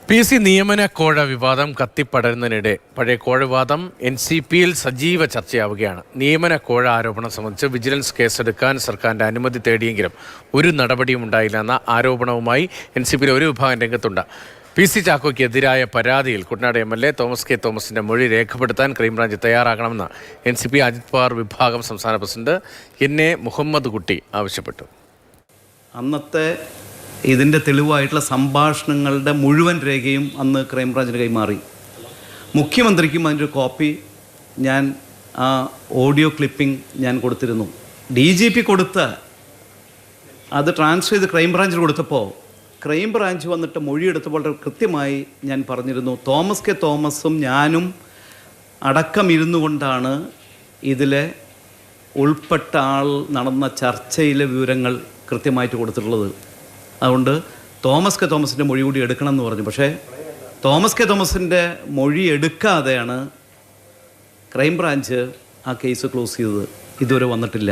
PC നിയമന കോഴ വിവാദം കത്തിപ്പടരുന്നതിനിടെ പഴയ കോഴ വിവാദം NCPയിൽ സജീവ ചർച്ചയാവുകയാണ്. നിയമന കോഴ ആരോപണം സംബന്ധിച്ച് വിജിലൻസ് കേസെടുക്കാൻ സർക്കാരിന്റെ അനുമതി തേടിയെങ്കിലും ഒരു നടപടിയും ഉണ്ടായില്ലെന്ന ആരോപണവുമായി NCPയിലെ ഒരു വിഭാഗം രംഗത്തുണ്ട്. PC ചാക്കോയ്ക്കെതിരായ പരാതിയിൽ കുട്ടനാട് MLA തോമസ് കെ തോമസിന്റെ മൊഴി രേഖപ്പെടുത്താൻ ക്രൈംബ്രാഞ്ച് തയ്യാറാകണമെന്ന് NCP അജിത് പവാർ വിഭാഗം സംസ്ഥാന പ്രസിഡന്റ് NA മുഹമ്മദ് കുട്ടി ആവശ്യപ്പെട്ടു. അന്നത്തെ ഇതിൻ്റെ തെളിവായിട്ടുള്ള സംഭാഷണങ്ങളുടെ മുഴുവൻ രേഖയും അന്ന് ക്രൈംബ്രാഞ്ചിന് കൈമാറി. മുഖ്യമന്ത്രിക്കും അതിൻ്റെ കോപ്പി ഞാൻ ആ ഓഡിയോ ക്ലിപ്പിംഗ് ഞാൻ കൊടുത്തിരുന്നു. DGP കൊടുത്ത അത് ട്രാൻസ്ഫർ ചെയ്ത് ക്രൈംബ്രാഞ്ചിന് കൊടുത്തപ്പോൾ ക്രൈംബ്രാഞ്ച് വന്നിട്ട് മൊഴിയെടുത്തപ്പോൾ കൃത്യമായി ഞാൻ പറഞ്ഞിരുന്നു, തോമസ് കെ തോമസും ഞാനും അടക്കം ഇരുന്നു കൊണ്ടാണ് ഇതിലെ ഉൾപ്പെട്ട ആൾ നടന്ന ചർച്ചയിലെ വിവരങ്ങൾ കൃത്യമായിട്ട് കൊടുത്തിട്ടുള്ളത്. അതുകൊണ്ട് തോമസ് കെ തോമസിൻ്റെ മൊഴി കൂടി എടുക്കണം എന്ന് പറഞ്ഞു. പക്ഷേ തോമസ് കെ തോമസിൻ്റെ മൊഴി എടുക്കാതെയാണ് ക്രൈംബ്രാഞ്ച് ആ കേസ് ക്ലോസ് ചെയ്തത്. ഇതുവരെ വന്നിട്ടില്ല.